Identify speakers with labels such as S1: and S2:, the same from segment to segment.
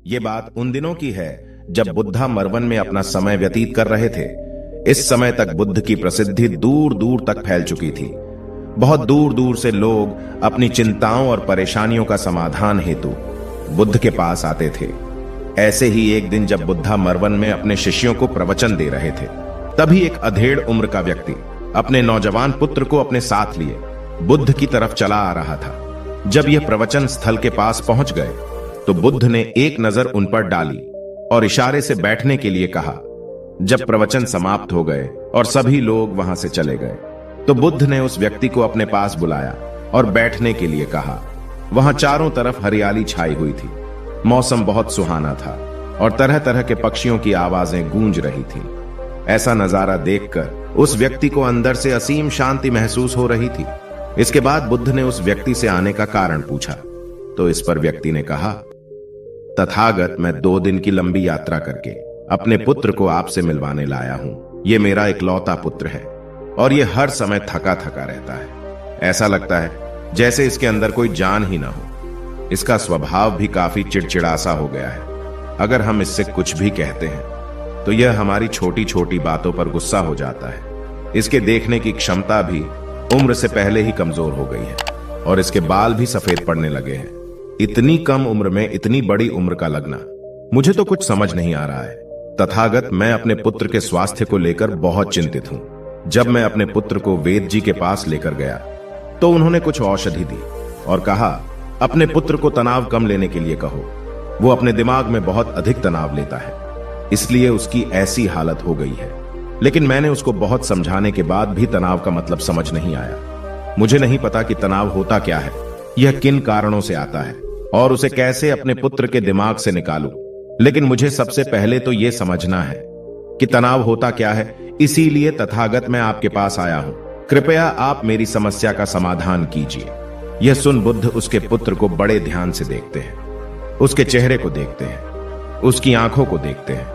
S1: ये बात उन दिनों की है जब बुद्धा मरवन में अपना समय व्यतीत कर रहे थे। इस समय तक बुद्ध की प्रसिद्धि दूर दूर तक फैल चुकी थी। बहुत दूर दूर से लोग अपनी चिंताओं और परेशानियों का समाधान हेतु बुद्ध के पास आते थे। ऐसे ही एक दिन जब बुद्धा मरवन में अपने शिष्यों को प्रवचन दे रहे थे, तभी एक अधेड़ उम्र का व्यक्ति अपने नौजवान पुत्र को अपने साथ लिए बुद्ध की तरफ चला आ रहा था। जब यह प्रवचन स्थल के पास पहुंच गए तो बुद्ध ने एक नजर उन पर डाली और इशारे से बैठने के लिए कहा। जब प्रवचन समाप्त हो गए और सभी लोग वहां से चले गए तो बुद्ध ने उस व्यक्ति को अपने पास बुलाया और बैठने के लिए कहा। वहां चारों तरफ हरियाली छाई हुई थी। मौसम बहुत सुहाना था और तरह तरह के पक्षियों की आवाजें गूंज रही थी। ऐसा नजारा देखकर उस व्यक्ति को अंदर से असीम शांति महसूस हो रही थी। इसके बाद बुद्ध ने उस व्यक्ति से आने का कारण पूछा तो इस पर व्यक्ति ने कहा, तथागत, मैं 2 दिन की लंबी यात्रा करके अपने पुत्र को आपसे मिलवाने लाया हूं। ये मेरा इकलौता पुत्र है और ये हर समय थका थका रहता है। ऐसा लगता है जैसे इसके अंदर कोई जान ही ना हो। इसका स्वभाव भी काफी चिड़चिड़ासा हो गया है। अगर हम इससे कुछ भी कहते हैं तो यह हमारी छोटी छोटी बातों पर गुस्सा हो जाता है। इसके देखने की क्षमता भी उम्र से पहले ही कमजोर हो गई है और इसके बाल भी सफेद पड़ने लगे हैं। इतनी कम उम्र में इतनी बड़ी उम्र का लगना, मुझे तो कुछ समझ नहीं आ रहा है। तथागत, मैं अपने पुत्र के स्वास्थ्य को लेकर बहुत चिंतित हूं। जब मैं अपने पुत्र को वेद जी के पास लेकर गया तो उन्होंने कुछ औषधि दी और कहा, अपने पुत्र को तनाव कम लेने के लिए कहो। वो अपने दिमाग में बहुत अधिक तनाव लेता है, इसलिए उसकी ऐसी हालत हो गई है। लेकिन मैंने उसको बहुत समझाने के बाद भी तनाव का मतलब समझ नहीं आया। मुझे नहीं पता कि तनाव होता क्या है, यह किन कारणों से आता है और उसे कैसे अपने पुत्र के दिमाग से निकालूं। लेकिन मुझे सबसे पहले तो यह समझना है कि तनाव होता क्या है। इसीलिए तथागत मैं आपके पास आया हूं। कृपया आप मेरी समस्या का समाधान कीजिए। यह सुन बुद्ध उसके पुत्र को बड़े ध्यान से देखते हैं। उसके चेहरे को देखते हैं, उसकी आंखों को देखते हैं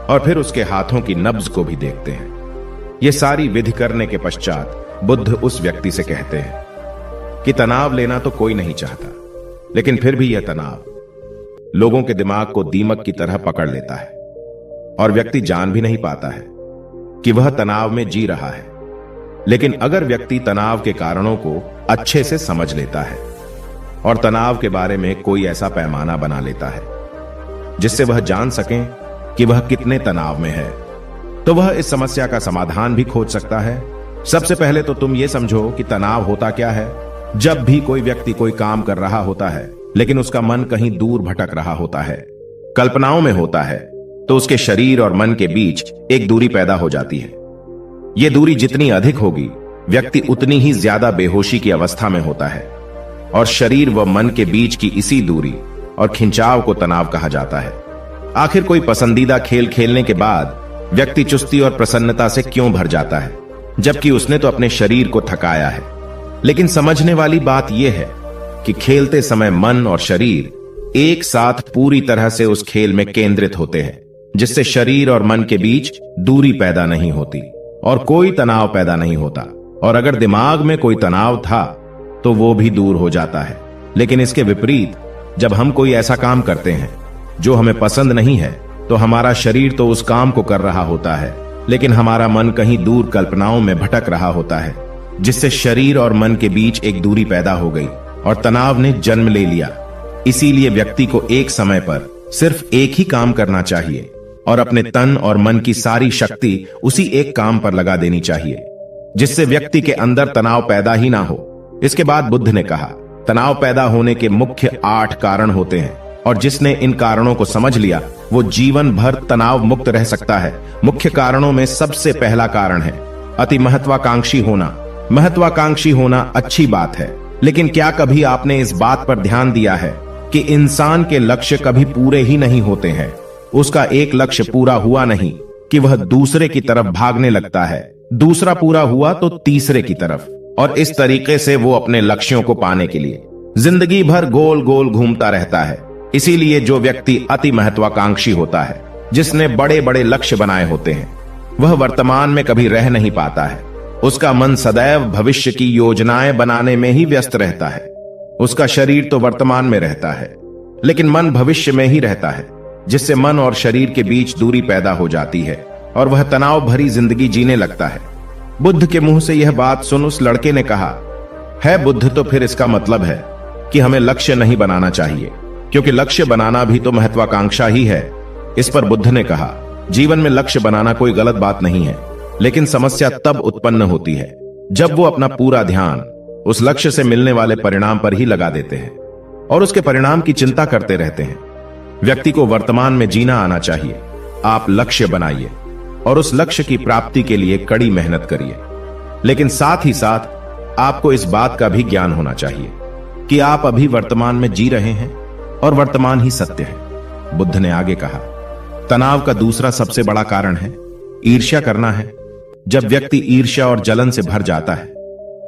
S1: और फिर उसके हाथों की नब्ज को भी देखते हैं। यह सारी विधि करने के पश्चात बुद्ध उस व्यक्ति से कहते हैं कि तनाव लेना तो कोई नहीं चाहता, लेकिन फिर भी यह तनाव लोगों के दिमाग को दीमक की तरह पकड़ लेता है और व्यक्ति जान भी नहीं पाता है कि वह तनाव में जी रहा है। लेकिन अगर व्यक्ति तनाव के कारणों को अच्छे से समझ लेता है और तनाव के बारे में कोई ऐसा पैमाना बना लेता है जिससे वह जान सके कि वह कितने तनाव में है, तो वह इस समस्या का समाधान भी खोज सकता है। सबसे पहले तो तुम ये समझो कि तनाव होता क्या है। जब भी कोई व्यक्ति कोई काम कर रहा होता है लेकिन उसका मन कहीं दूर भटक रहा होता है, कल्पनाओं में होता है, तो उसके शरीर और मन के बीच एक दूरी पैदा हो जाती है। यह दूरी जितनी अधिक होगी, व्यक्ति उतनी ही ज्यादा बेहोशी की अवस्था में होता है और शरीर व मन के बीच की इसी दूरी और खिंचाव को तनाव कहा जाता है। आखिर कोई पसंदीदा खेल खेलने के बाद व्यक्ति चुस्ती और प्रसन्नता से क्यों भर जाता है, जबकि उसने तो अपने शरीर को थकाया है। लेकिन समझने वाली बात यह है कि खेलते समय मन और शरीर एक साथ पूरी तरह से उस खेल में केंद्रित होते हैं, जिससे शरीर और मन के बीच दूरी पैदा नहीं होती और कोई तनाव पैदा नहीं होता। और अगर दिमाग में कोई तनाव था तो वो भी दूर हो जाता है। लेकिन इसके विपरीत, जब हम कोई ऐसा काम करते हैं जो हमें पसंद नहीं है, तो हमारा शरीर तो उस काम को कर रहा होता है, लेकिन हमारा मन कहीं दूर कल्पनाओं में भटक रहा होता है, जिससे शरीर और मन के बीच एक दूरी पैदा हो गई और तनाव ने जन्म ले लिया। इसीलिए व्यक्ति को एक समय पर सिर्फ एक ही काम करना चाहिए और अपने तन और मन की सारी शक्ति उसी एक काम पर लगा देनी चाहिए, जिससे व्यक्ति के अंदर तनाव पैदा ही ना हो। इसके बाद बुद्ध ने कहा, तनाव पैदा होने के मुख्य 8 कारण होते हैं और जिसने इन कारणों को समझ लिया वो जीवन भर तनाव मुक्त रह सकता है। मुख्य कारणों में सबसे पहला कारण है अति महत्वाकांक्षी होना। महत्वाकांक्षी होना अच्छी बात है, लेकिन क्या कभी आपने इस बात पर ध्यान दिया है कि इंसान के लक्ष्य कभी पूरे ही नहीं होते हैं। उसका एक लक्ष्य पूरा हुआ नहीं कि वह दूसरे की तरफ भागने लगता है, दूसरा पूरा हुआ तो तीसरे की तरफ, और इस तरीके से वो अपने लक्ष्यों को पाने के लिए जिंदगी भर गोल गोल घूमता रहता है। इसीलिए जो व्यक्ति अति महत्वाकांक्षी होता है, जिसने बड़े बड़े लक्ष्य बनाए होते हैं, वह वर्तमान में कभी रह नहीं पाता है। उसका मन सदैव भविष्य की योजनाएं बनाने में ही व्यस्त रहता है। उसका शरीर तो वर्तमान में रहता है, लेकिन मन भविष्य में ही रहता है। जिससे मन और शरीर के बीच दूरी पैदा हो जाती है और वह तनाव भरी जिंदगी जीने लगता है। बुद्ध के मुंह से यह बात सुन उस लड़के ने कहा, है बुद्ध, तो फिर इसका मतलब है कि हमें लक्ष्य नहीं बनाना चाहिए, क्योंकि लक्ष्य बनाना भी तो महत्वाकांक्षा ही है। इस पर बुद्ध ने कहा, जीवन में लक्ष्य बनाना कोई गलत बात नहीं है, लेकिन समस्या तब उत्पन्न होती है जब वो अपना पूरा ध्यान उस लक्ष्य से मिलने वाले परिणाम पर ही लगा देते हैं और उसके परिणाम की चिंता करते रहते हैं। व्यक्ति को वर्तमान में जीना आना चाहिए। आप लक्ष्य बनाइए और उस लक्ष्य की प्राप्ति के लिए कड़ी मेहनत करिए, लेकिन साथ ही साथ आपको इस बात का भी ज्ञान होना चाहिए कि आप अभी वर्तमान में जी रहे हैं और वर्तमान ही सत्य है। बुद्ध ने आगे कहा, तनाव का दूसरा सबसे बड़ा कारण है ईर्ष्या करना है। जब व्यक्ति ईर्ष्या और जलन से भर जाता है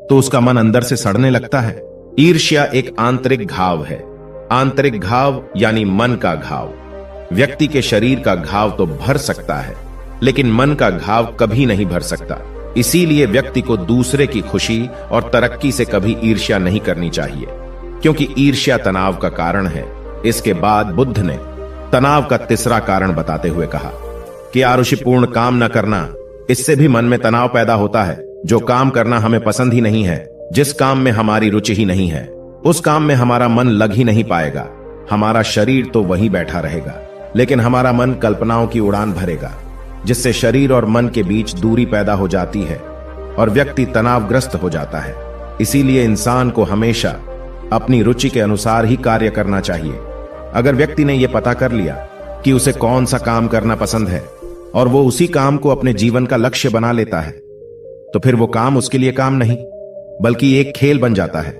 S1: तो उसका मन अंदर से सड़ने लगता है। ईर्ष्या एक आंतरिक घाव है। आंतरिक घाव यानी मन का घाव। व्यक्ति के शरीर का घाव तो भर सकता है, लेकिन मन का घाव कभी नहीं भर सकता। इसीलिए व्यक्ति को दूसरे की खुशी और तरक्की से कभी ईर्ष्या नहीं करनी चाहिए, क्योंकि ईर्ष्या तनाव का कारण है। इसके बाद बुद्ध ने तनाव का तीसरा कारण बताते हुए कहा कि आरुषिपूर्ण काम न करना, इससे भी मन में तनाव पैदा होता है। जो काम करना हमें पसंद ही नहीं है, जिस काम में हमारी रुचि ही नहीं है, उस काम में हमारा मन लग ही नहीं पाएगा। हमारा शरीर तो वहीं बैठा रहेगा, लेकिन हमारा मन कल्पनाओं की उड़ान भरेगा, जिससे शरीर और मन के बीच दूरी पैदा हो जाती है और व्यक्ति तनावग्रस्त हो जाता है। इसीलिए इंसान को हमेशा अपनी रुचि के अनुसार ही कार्य करना चाहिए। अगर व्यक्ति ने यह पता कर लिया कि उसे कौन सा काम करना पसंद है और वो उसी काम को अपने जीवन का लक्ष्य बना लेता है, तो फिर वो काम उसके लिए काम नहीं बल्कि एक खेल बन जाता है।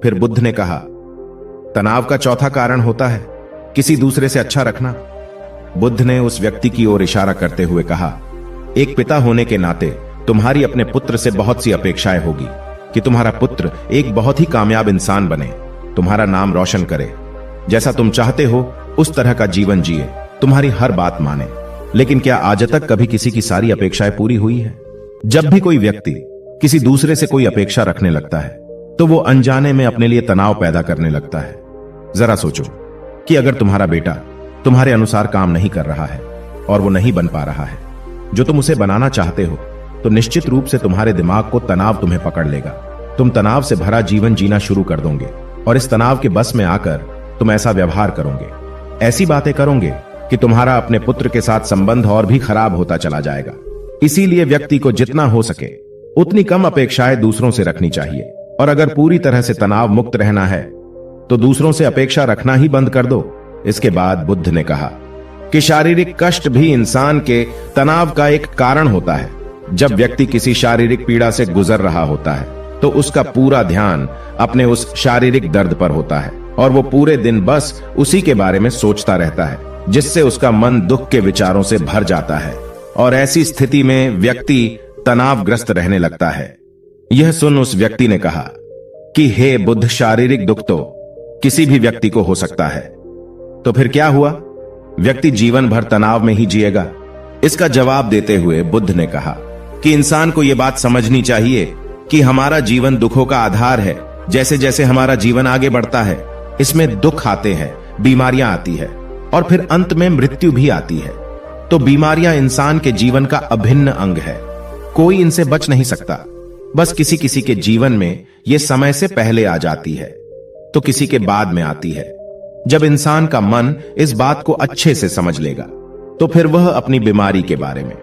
S1: फिर बुद्ध ने कहा, तनाव का चौथा कारण होता है किसी दूसरे से अच्छा रखना। बुद्ध ने उस व्यक्ति की ओर इशारा करते हुए कहा, एक पिता होने के नाते तुम्हारी अपने पुत्र से बहुत सी अपेक्षाएं होगी कि तुम्हारा पुत्र एक बहुत ही कामयाब इंसान बने, तुम्हारा नाम रोशन करे, जैसा तुम चाहते हो उस तरह का जीवन जिए, तुम्हारी हर बात माने। लेकिन क्या आज तक कभी किसी की सारी अपेक्षाएं पूरी हुई है? जब भी कोई व्यक्ति किसी दूसरे से कोई अपेक्षा रखने लगता है तो वो अनजाने में अपने लिए तनाव पैदा करने लगता है। जरा सोचो कि अगर तुम्हारा बेटा तुम्हारे अनुसार काम नहीं कर रहा है और वो नहीं बन पा रहा है जो तुम उसे बनाना चाहते हो, तो निश्चित रूप से तुम्हारे दिमाग को तनाव तुम्हें पकड़ लेगा। तुम तनाव से भरा जीवन जीना शुरू कर दोगे और इस तनाव के बस में आकर तुम ऐसा व्यवहार करोगे, ऐसी बातें करोगे कि तुम्हारा अपने पुत्र के साथ संबंध और भी खराब होता चला जाएगा। इसीलिए व्यक्ति को जितना हो सके उतनी कम अपेक्षाएं दूसरों से रखनी चाहिए, और अगर पूरी तरह से तनाव मुक्त रहना है तो दूसरों से अपेक्षा रखना ही बंद कर दो। इसके बाद बुद्ध ने कहा कि शारीरिक कष्ट भी इंसान के तनाव का एक कारण होता है। जब व्यक्ति किसी शारीरिक पीड़ा से गुजर रहा होता है तो उसका पूरा ध्यान अपने उस शारीरिक दर्द पर होता है और वो पूरे दिन बस उसी के बारे में सोचता रहता है, जिससे उसका मन दुख के विचारों से भर जाता है और ऐसी स्थिति में व्यक्ति तनावग्रस्त रहने लगता है। यह सुन उस व्यक्ति ने कहा कि हे बुद्ध, शारीरिक दुख तो किसी भी व्यक्ति को हो सकता है, तो फिर क्या हुआ? व्यक्ति जीवन भर तनाव में ही जिएगा? इसका जवाब देते हुए बुद्ध ने कहा कि इंसान को यह बात समझनी चाहिए कि हमारा जीवन दुखों का आधार है। जैसे जैसे हमारा जीवन आगे बढ़ता है, इसमें दुख आते हैं, बीमारियां आती है और फिर अंत में मृत्यु भी आती है। तो बीमारियां इंसान के जीवन का अभिन्न अंग है, कोई इनसे बच नहीं सकता। बस किसी किसी के जीवन में यह समय से पहले आ जाती है तो किसी के बाद में आती है। जब इंसान का मन इस बात को अच्छे से समझ लेगा तो फिर वह अपनी बीमारी के बारे में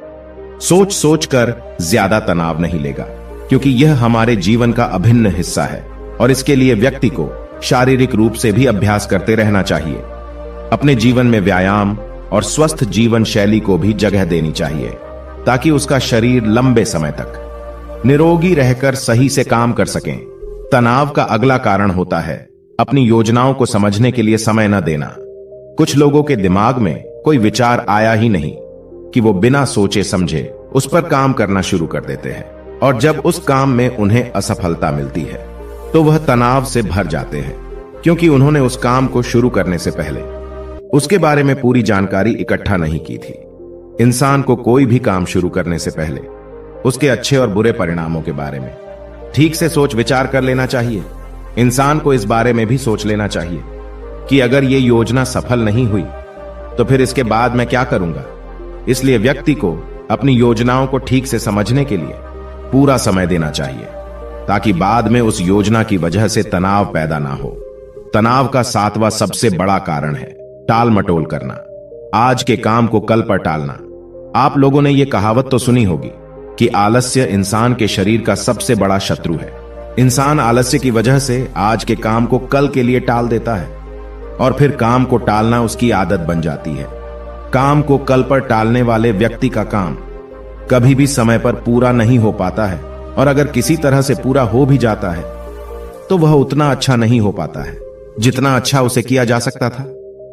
S1: सोच सोच कर ज्यादा तनाव नहीं लेगा, क्योंकि यह हमारे जीवन का अभिन्न हिस्सा है और इसके लिए व्यक्ति को शारीरिक रूप से भी अभ्यास करते रहना चाहिए। अपने जीवन में व्यायाम और स्वस्थ जीवन शैली को भी जगह देनी चाहिए ताकि उसका शरीर लंबे समय तक निरोगी रहकर सही से काम कर सकें। तनाव का अगला कारण होता है अपनी योजनाओं को समझने के लिए समय न देना। कुछ लोगों के दिमाग में कोई विचार आया ही नहीं कि वो बिना सोचे समझे उस पर काम करना शुरू कर देते हैं, और जब उस काम में उन्हें असफलता मिलती है तो वह तनाव से भर जाते हैं, क्योंकि उन्होंने उस काम को शुरू करने से पहले उसके बारे में पूरी जानकारी इकट्ठा नहीं की थी। इंसान को कोई भी काम शुरू करने से पहले उसके अच्छे और बुरे परिणामों के बारे में ठीक से सोच विचार कर लेना चाहिए। इंसान को इस बारे में भी सोच लेना चाहिए कि अगर ये योजना सफल नहीं हुई तो फिर इसके बाद मैं क्या करूंगा? इसलिए व्यक्ति को अपनी योजनाओं को ठीक से समझने के लिए पूरा समय देना चाहिए, ताकि बाद में उस योजना की वजह से तनाव पैदा ना हो। तनाव का 7वां सबसे बड़ा कारण है टाल मटोल करना, आज के काम को कल पर टालना। आप लोगों ने यह कहावत तो सुनी होगी कि आलस्य इंसान के शरीर का सबसे बड़ा शत्रु है। इंसान आलस्य की वजह से आज के काम को कल के लिए टाल देता है और फिर काम को टालना उसकी आदत बन जाती है। काम को कल पर टालने वाले व्यक्ति का काम कभी भी समय पर पूरा नहीं हो पाता है, और अगर किसी तरह से पूरा हो भी जाता है तो वह उतना अच्छा नहीं हो पाता है जितना अच्छा उसे किया जा सकता था,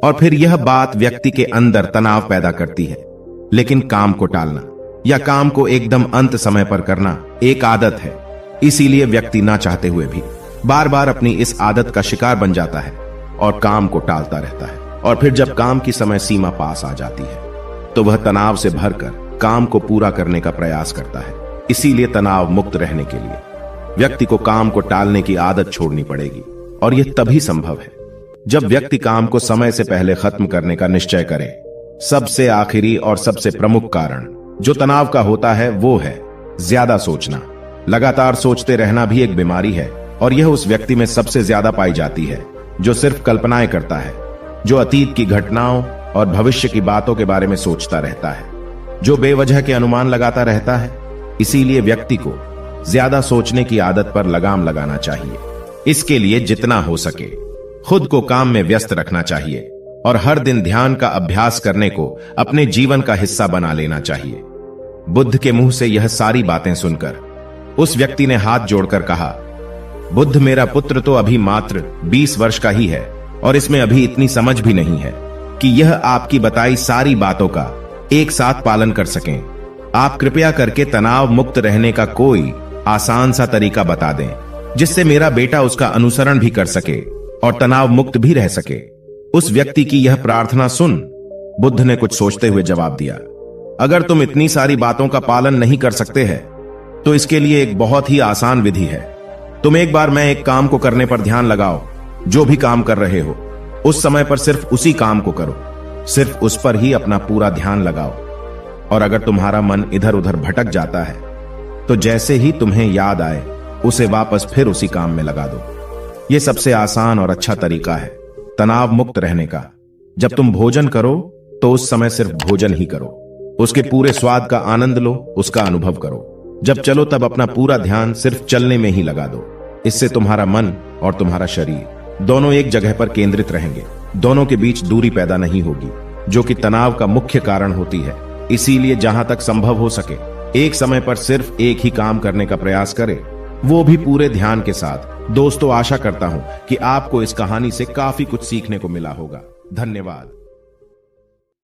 S1: और फिर यह बात व्यक्ति के अंदर तनाव पैदा करती है। लेकिन काम को टालना या काम को एकदम अंत समय पर करना एक आदत है, इसीलिए व्यक्ति ना चाहते हुए भी बार बार अपनी इस आदत का शिकार बन जाता है और काम को टालता रहता है। और फिर जब काम की समय सीमा पास आ जाती है तो वह तनाव से भरकर काम को पूरा करने का प्रयास करता है। इसीलिए तनाव मुक्त रहने के लिए व्यक्ति को काम को टालने की आदत छोड़नी पड़ेगी, और यह तभी संभव है जब व्यक्ति काम को समय से पहले खत्म करने का निश्चय करे। सबसे आखिरी और सबसे प्रमुख कारण जो तनाव का होता है वो है ज्यादा सोचना। लगातार सोचते रहना भी एक बीमारी है, और यह उस व्यक्ति में सबसे ज्यादा पाई जाती है जो सिर्फ कल्पनाएं करता है, जो अतीत की घटनाओं और भविष्य की बातों के बारे में सोचता रहता है, जो बेवजह के अनुमान लगाता रहता है। इसीलिए व्यक्ति को ज्यादा सोचने की आदत पर लगाम लगाना चाहिए। इसके लिए जितना हो सके खुद को काम में व्यस्त रखना चाहिए, और हर दिन ध्यान का अभ्यास करने को अपने जीवन का हिस्सा बना लेना चाहिए। बुद्ध के मुंह से यह सारी बातें सुनकर उस व्यक्ति ने हाथ जोड़कर कहा, बुद्ध, मेरा पुत्र तो अभी मात्र 20 वर्ष का ही है, और इसमें अभी इतनी समझ भी नहीं है कि यह आपकी बताई सारी बातों का एक साथ पालन कर सकें। आप कृपया करके तनाव मुक्त रहने का कोई आसान सा तरीका बता दें, जिससे मेरा बेटा उसका अनुसरण भी कर सके और तनाव मुक्त भी रह सके। उस व्यक्ति की यह प्रार्थना सुन बुद्ध ने कुछ सोचते हुए जवाब दिया, अगर तुम इतनी सारी बातों का पालन नहीं कर सकते हैं तो इसके लिए एक बहुत ही आसान विधि है। तुम एक बार मैं एक काम को करने पर ध्यान लगाओ। जो भी काम कर रहे हो उस समय पर सिर्फ उसी काम को करो, सिर्फ उस पर ही अपना पूरा ध्यान लगाओ। और अगर तुम्हारा मन इधर उधर भटक जाता है तो जैसे ही तुम्हें याद आए उसे वापस फिर उसी काम में लगा दो। यह सबसे आसान और अच्छा तरीका है तनाव मुक्त रहने का। जब तुम भोजन करो तो उस समय सिर्फ भोजन ही करो, उसके पूरे स्वाद का आनंद लो, उसका अनुभव करो। जब चलो तब अपना पूरा ध्यान सिर्फ चलने में ही लगा दो। इससे तुम्हारा मन और तुम्हारा शरीर दोनों एक जगह पर केंद्रित रहेंगे, दोनों के बीच दूरी पैदा नहीं होगी, जो कि तनाव का मुख्य कारण होती है। इसीलिए जहां तक संभव हो सके एक समय पर सिर्फ एक ही काम करने का प्रयास करें, वो भी पूरे ध्यान के साथ। दोस्तों, आशा करता हूं कि आपको इस कहानी से काफी कुछ सीखने को मिला होगा। धन्यवाद।